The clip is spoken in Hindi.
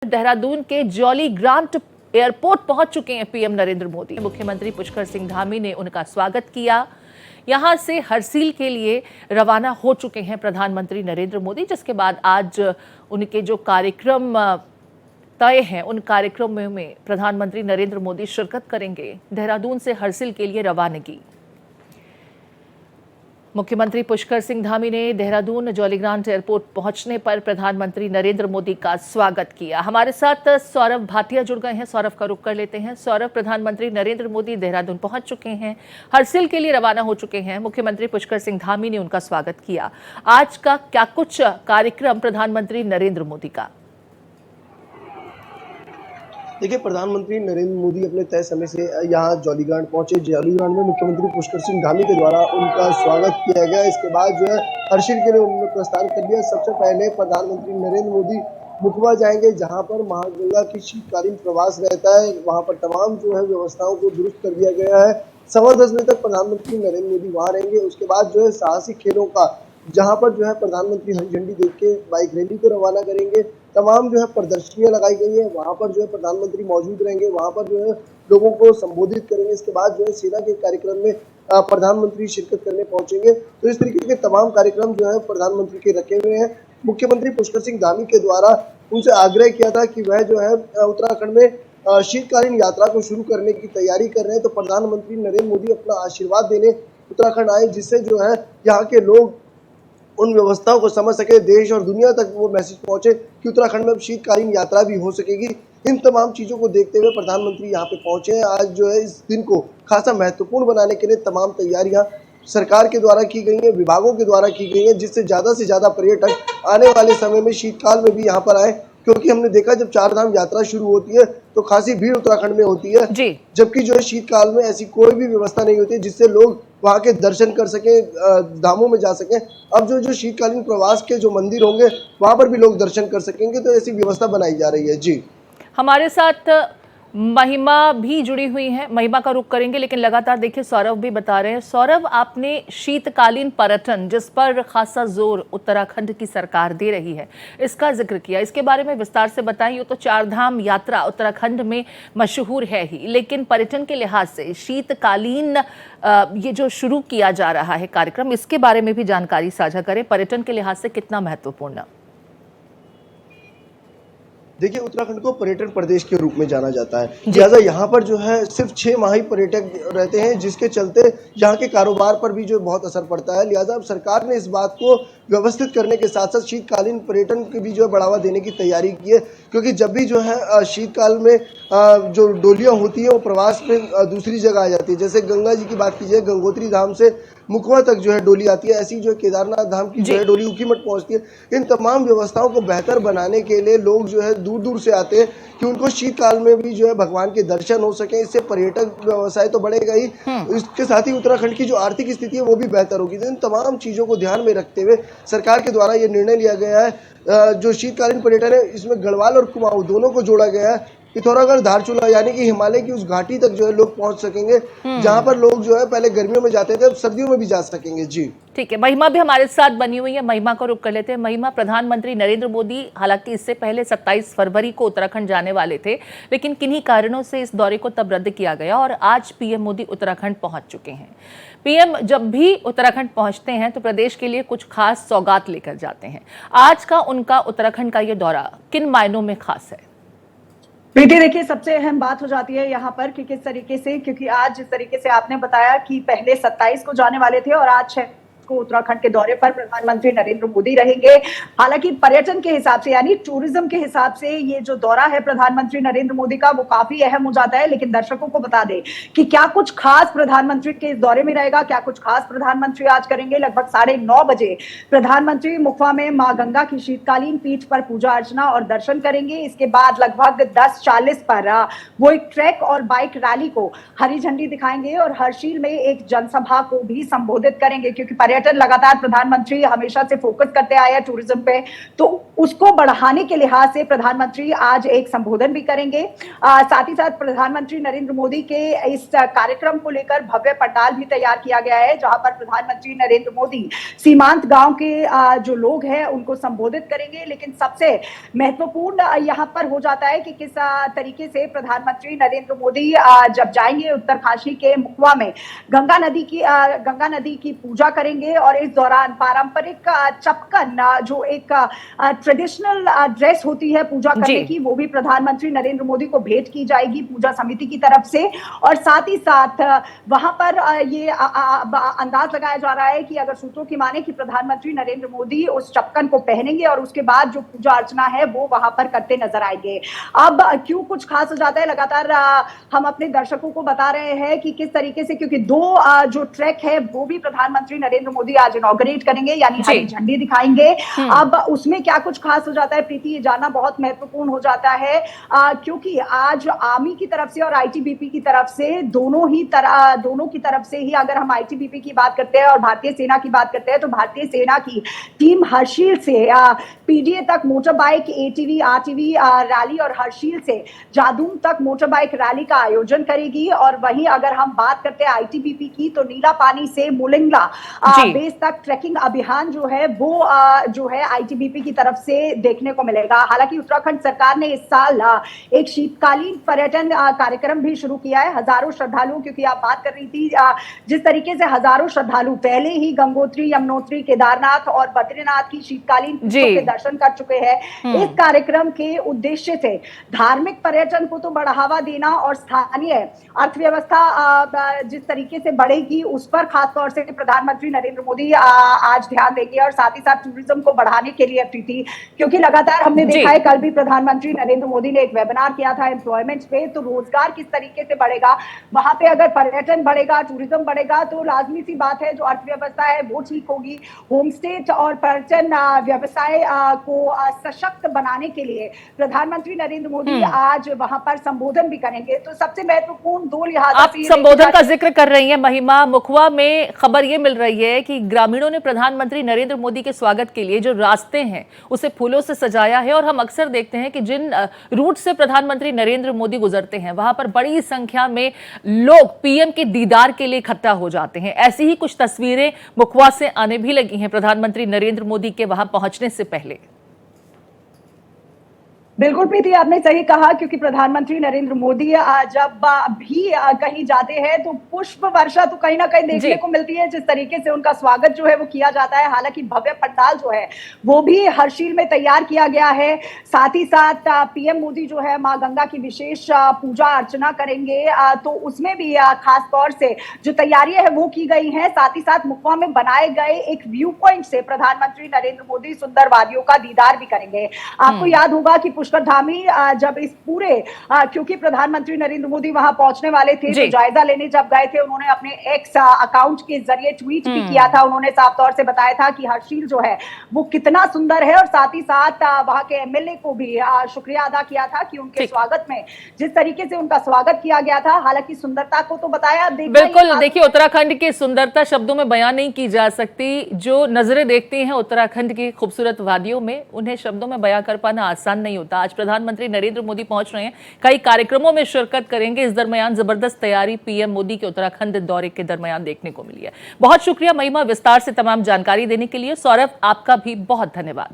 देहरादून के जॉली ग्रांट एयरपोर्ट पहुंच चुके हैं पीएम नरेंद्र मोदी। मुख्यमंत्री पुष्कर सिंह धामी ने उनका स्वागत किया। यहां से हरसिल के लिए रवाना हो चुके हैं प्रधानमंत्री नरेंद्र मोदी, जिसके बाद आज उनके जो कार्यक्रम तय हैं उन कार्यक्रमों में प्रधानमंत्री नरेंद्र मोदी शिरकत करेंगे। देहरादून से हरसिल के लिए रवानगी। मुख्यमंत्री पुष्कर सिंह धामी ने देहरादून जॉली ग्रांट एयरपोर्ट पहुंचने पर प्रधानमंत्री नरेंद्र मोदी का स्वागत किया। हमारे साथ सौरभ भाटिया जुड़ गए हैं। सौरभ का रुख कर लेते हैं। सौरभ, प्रधानमंत्री नरेंद्र मोदी देहरादून पहुंच चुके हैं, हरसिल के लिए रवाना हो चुके हैं। मुख्यमंत्री पुष्कर सिंह धामी ने उनका स्वागत किया। आज का क्या कुछ कार्यक्रम प्रधानमंत्री नरेंद्र मोदी का? देखिए, प्रधानमंत्री नरेंद्र मोदी अपने तय समय से यहाँ जॉली ग्रांट पहुंचे। जॉली ग्रांट में मुख्यमंत्री पुष्कर सिंह धामी के द्वारा उनका स्वागत किया गया। इसके बाद जो है हरसिल के लिए उन्होंने प्रस्थान कर लिया। सबसे पहले प्रधानमंत्री नरेंद्र मोदी मुखबा जाएंगे, जहां पर महागंगा की शीतकालीन प्रवास रहता है। वहां पर तमाम जो है व्यवस्थाओं को दुरुस्त कर दिया गया है। 10:15 बजे तक प्रधानमंत्री नरेंद्र मोदी वहाँ रहेंगे। उसके बाद जो है साहसिक खेलों का, जहां पर जो है प्रधानमंत्री हरी झंडी देख के बाइक रैली को रवाना करेंगे। तमाम जो है प्रदर्शनियां लगाई गई है, वहां पर जो है प्रधानमंत्री मौजूद रहेंगे। वहां पर जो है लोगों को संबोधित करेंगे। इसके बाद जो है सेना के कार्यक्रम में प्रधानमंत्री शिरकत करने पहुंचेंगे। तो इस तरीके के तमाम कार्यक्रम जो है प्रधानमंत्री के रखे हुए हैं। मुख्यमंत्री पुष्कर सिंह धामी के द्वारा उनसे आग्रह किया था कि वह जो है उत्तराखंड में शीतकालीन यात्रा को शुरू करने की तैयारी कर रहे हैं। तो प्रधानमंत्री नरेंद्र मोदी अपना आशीर्वाद देने उत्तराखंड आए, जिससे जो है यहाँ के लोग उन व्यवस्थाओं को समझ सके, देश और दुनिया तक वो मैसेज पहुंचे कि उत्तराखंड में अब शीतकालीन यात्रा भी हो सकेगी। इन तमाम चीज़ों को देखते हुए प्रधानमंत्री यहाँ पे पहुंचे हैं। आज जो है इस दिन को खासा महत्वपूर्ण बनाने के लिए तमाम तैयारियां सरकार के द्वारा की गई हैं, विभागों के द्वारा की गई हैं, जिससे ज़्यादा से ज़्यादा पर्यटक आने वाले समय में शीतकाल में भी यहाँ पर आए। क्योंकि हमने देखा जब चारधाम यात्रा शुरू होती है तो खासी भीड़ उत्तराखंड में होती है, जबकि जो है शीतकाल में ऐसी कोई भी व्यवस्था नहीं होती जिससे लोग वहाँ के दर्शन कर सके, धामों में जा सके। अब जो शीतकालीन प्रवास के जो मंदिर होंगे वहाँ पर भी लोग दर्शन कर सकेंगे। तो ऐसी व्यवस्था बनाई जा रही है। जी, हमारे साथ महिमा भी जुड़ी हुई है। महिमा का रुख करेंगे, लेकिन लगातार देखिए सौरभ भी बता रहे हैं। सौरभ, आपने शीतकालीन पर्यटन, जिस पर खासा जोर उत्तराखंड की सरकार दे रही है, इसका जिक्र किया। इसके बारे में विस्तार से बताइए। तो चारधाम यात्रा उत्तराखंड में मशहूर है ही, लेकिन पर्यटन के लिहाज से शीतकालीन ये जो शुरू किया जा रहा है कार्यक्रम, इसके बारे में भी जानकारी साझा करें। पर्यटन के लिहाज से कितना महत्वपूर्ण? देखिए, उत्तराखंड को पर्यटन प्रदेश के रूप में जाना जाता है। लिहाजा यहाँ पर जो है सिर्फ 6 माह ही पर्यटक रहते हैं, जिसके चलते यहाँ के कारोबार पर भी जो बहुत असर पड़ता है। लिहाजा अब सरकार ने इस बात को व्यवस्थित करने के साथ साथ शीतकालीन पर्यटन की भी जो है बढ़ावा देने की तैयारी की है। क्योंकि जब भी जो है शीतकाल में जो डोलियाँ होती हैं वो प्रवास में दूसरी जगह आ जाती है। जैसे गंगा जी की बात कीजिए, गंगोत्री धाम से मुखवा तक जो है डोली आती है, ऐसी जो है केदारनाथ धाम की जो है डोली ऊखीमठ पहुंचती है। इन तमाम व्यवस्थाओं को बेहतर बनाने के लिए लोग जो है दूर दूर से आते हैं कि उनको शीतकाल में भी जो है भगवान के दर्शन हो सके। इससे पर्यटक व्यवसाय तो बढ़ेगा ही, इसके साथ ही उत्तराखंड की जो आर्थिक स्थिति है वो भी बेहतर होगी। इन तमाम चीज़ों को ध्यान में रखते हुए सरकार के द्वारा ये निर्णय लिया गया है। जो शीतकालीन पर्यटन है, इसमें गढ़वाल और कुमाऊं दोनों को जोड़ा गया है। पिथौरागढ़, धारचूला, यानी कि हिमालय की उस घाटी तक जो है लोग पहुंच सकेंगे, जहां पर लोग जो है पहले गर्मियों में जाते थे, अब सर्दियों में भी जा सकेंगे। जी, ठीक है। महिमा भी हमारे साथ बनी हुई है। महिमा को रुक कर लेते हैं। महिमा, प्रधानमंत्री नरेंद्र मोदी हालांकि इससे पहले 27 फरवरी को उत्तराखंड जाने वाले थे, लेकिन किन्हीं कारणों से इस दौरे को तब रद्द किया गया और आज पीएम मोदी उत्तराखंड पहुंच चुके हैं। पीएम जब भी उत्तराखंड पहुंचते हैं तो प्रदेश के लिए कुछ खास सौगात लेकर जाते हैं। आज का उनका उत्तराखंड का ये दौरा किन मायनों में खास है? प्रीति, देखिए, सबसे अहम बात हो जाती है यहाँ पर कि किस तरीके से, क्योंकि आज जिस तरीके से आपने बताया कि पहले 27 को जाने वाले थे और आज 6 को उत्तराखंड के दौरे पर प्रधानमंत्री नरेंद्र मोदी रहेंगे। हालांकि पर्यटन के हिसाब से, यानी टूरिज्म के हिसाब से, ये जो दौरा है प्रधानमंत्री नरेंद्र मोदी का वो काफी अहम हो जाता है। लेकिन दर्शकों को बता दें कि क्या कुछ खास प्रधानमंत्री के इस दौरे में रहेगा, क्या कुछ खास प्रधानमंत्री आज करेंगे। लगभग 9:30 बजे प्रधानमंत्री मुखवा में मां गंगा की शीतकालीन पीठ पर पूजा अर्चना और दर्शन करेंगे। इसके बाद लगभग 10:40 पर वो एक ट्रैक और बाइक रैली को हरी झंडी दिखाएंगे और हरसिल में एक जनसभा को भी संबोधित करेंगे। क्योंकि पर्यटन लगातार प्रधानमंत्री हमेशा से फोकस करते आए हैं टूरिज्म पे, तो उसको बढ़ाने के लिहाज से प्रधानमंत्री आज एक संबोधन भी करेंगे। साथ ही साथ प्रधानमंत्री नरेंद्र मोदी के इस कार्यक्रम को लेकर भव्य पंडाल भी तैयार किया गया है, जहां पर प्रधानमंत्री नरेंद्र मोदी सीमांत गांव के जो लोग हैं उनको संबोधित करेंगे। लेकिन सबसे महत्वपूर्ण यहां पर हो जाता है कि किस तरीके से प्रधानमंत्री नरेंद्र मोदी जब जाएंगे उत्तरकाशी के मुखवा में गंगा नदी की पूजा करेंगे, और इस दौरान पारंपरिक चपकन जो एक ट्रेडिशनल ड्रेस होती है पूजा करने की, वो भी प्रधानमंत्री नरेंद्र मोदी को भेंट की जाएगी पूजा समिति की तरफ से। और साथ ही साथ वहां पर ये अंदाज लगाया जा रहा है कि अगर सूत्रों की माने कि प्रधानमंत्री नरेंद्र मोदी उस चपकन को पहनेंगे और उसके बाद जो पूजा अर्चना है वो वहां पर करते नजर आएंगे। अब क्यों कुछ खास हो जाता है, लगातार हम अपने दर्शकों को बता रहे हैं कि किस तरीके से, क्योंकि दो जो ट्रैक है वो भी प्रधानमंत्री नरेंद्र मोदी आज इनॉग्रेट करेंगे, यानी हरी झंडी दिखाएंगे। अब उसमें क्या कुछ खास हो जाता है प्रीति, ये जानना बहुत महत्वपूर्ण हो जाता है, क्योंकि आज आर्मी की तरफ से और आईटीबीपी की तरफ से दोनों की तरफ से ही, अगर हम आईटीबीपी की बात करते हैं और भारतीय सेना की बात करते हैं, तो भारतीय सेना की टीम हर्षिल से पीडीए तक motor bike, ATV, RTV rally और हर्षिल से जादून तक मोटर बाइक रैली का आयोजन करेगी। और वहीं अगर हम बात करते हैं आईटीबीपी की, तो नीला पानी से मुलिंगला बेस तक ट्रैकिंग अभियान जो है वो जो है आईटीबीपी की तरफ से देखने को मिलेगा। हालांकि उत्तराखंड सरकार ने इस साल एक शीतकालीन पर्यटन कार्यक्रम भी शुरू किया है। हजारों श्रद्धालुओं, क्योंकि आप बात कर रही थी जिस तरीके से हजारों श्रद्धालु पहले ही गंगोत्री, यमुनोत्री, केदारनाथ और बद्रीनाथ की शीतकालीन के दर्शन कर चुके हैं। इस कार्यक्रम के उद्देश्य से धार्मिक पर्यटन को तो बढ़ावा देना और स्थानीय अर्थव्यवस्था जिस तरीके से बढ़ेगी उस पर खासतौर से प्रधानमंत्री नरेंद्र मोदी आज ध्यान देंगे, और साथ ही साथ टूरिज्म को बढ़ाने के लिए प्रीति, क्योंकि लगातार हमने देखा है, कल भी प्रधानमंत्री नरेंद्र मोदी ने एक वेबिनार किया था एम्प्लॉयमेंट पे, तो रोजगार किस तरीके से बढ़ेगा वहां पे। अगर पर्यटन बढ़ेगा, टूरिज्म बढ़ेगा, तो लाजमी सी बात है जो अर्थव्यवस्था है वो ठीक होगी। होम स्टे और पर्यटन व्यवसाय को सशक्त बनाने के लिए प्रधानमंत्री नरेंद्र मोदी आज वहां पर संबोधन भी करेंगे। तो सबसे महत्वपूर्ण दो लिहाज आप संबोधन का जिक्र कर रही हैं महिमा, मुखवा में खबर ये मिल रही है कि ग्रामीणों ने प्रधानमंत्री नरेंद्र मोदी के स्वागत के लिए जो रास्ते हैं उसे फूलों से सजाया है। और हम अक्सर देखते हैं कि जिन रूट से प्रधानमंत्री नरेंद्र मोदी गुजरते हैं वहां पर बड़ी संख्या में लोग पीएम के दीदार के लिए इकट्ठा हो जाते हैं। ऐसी ही कुछ तस्वीरें मुखवा से आने भी लगी हैं प्रधानमंत्री नरेंद्र मोदी के वहां पहुंचने से पहले। बिल्कुल प्रीति, आपने सही कहा, क्योंकि प्रधानमंत्री नरेंद्र मोदी जब भी कहीं जाते हैं तो पुष्प वर्षा तो कहीं ना कहीं देखने को मिलती है, जिस तरीके से उनका स्वागत जो है वो किया जाता है। हालांकि भव्य पंडाल जो है वो भी हर्षिल में तैयार किया गया है। साथ ही साथ पीएम मोदी जो है मां गंगा की विशेष पूजा अर्चना करेंगे, तो उसमें भी खास तौर से जो तैयारियां है वो की गई है। साथ ही साथ मुखवा में बनाए गए एक व्यू पॉइंट से प्रधानमंत्री नरेंद्र मोदी सुंदर वादियों का दीदार भी करेंगे। आपको याद होगा कि पुष्कर धामी जब इस पूरे क्योंकि प्रधानमंत्री नरेंद्र मोदी वहां पहुंचने वाले थे, तो जायजा लेने जब गए थे, उन्होंने अपने एक्स अकाउंट के जरिए ट्वीट भी किया था। उन्होंने साफ तौर से बताया था कि हर्षिल जो है वो कितना सुंदर है, और साथ ही साथ वहां के एमएलए को भी शुक्रिया अदा किया था कि उनके स्वागत में जिस तरीके से उनका स्वागत किया गया था। हालांकि सुंदरता को तो बताया, बिल्कुल देखिए उत्तराखंड की सुंदरता शब्दों में बयान नहीं की जा सकती। जो नजरें देखती हैं उत्तराखंड की खूबसूरत वादियों में, उन्हें शब्दों में बयां कर पाना आसान नहीं होता। आज प्रधानमंत्री नरेंद्र मोदी पहुंच रहे हैं, कई कार्यक्रमों में शिरकत करेंगे। इस दरमियान जबरदस्त तैयारी पीएम मोदी के उत्तराखंड दौरे के दरमियान देखने को मिली है। बहुत शुक्रिया महिमा विस्तार से तमाम जानकारी देने के लिए। सौरभ, आपका भी बहुत धन्यवाद।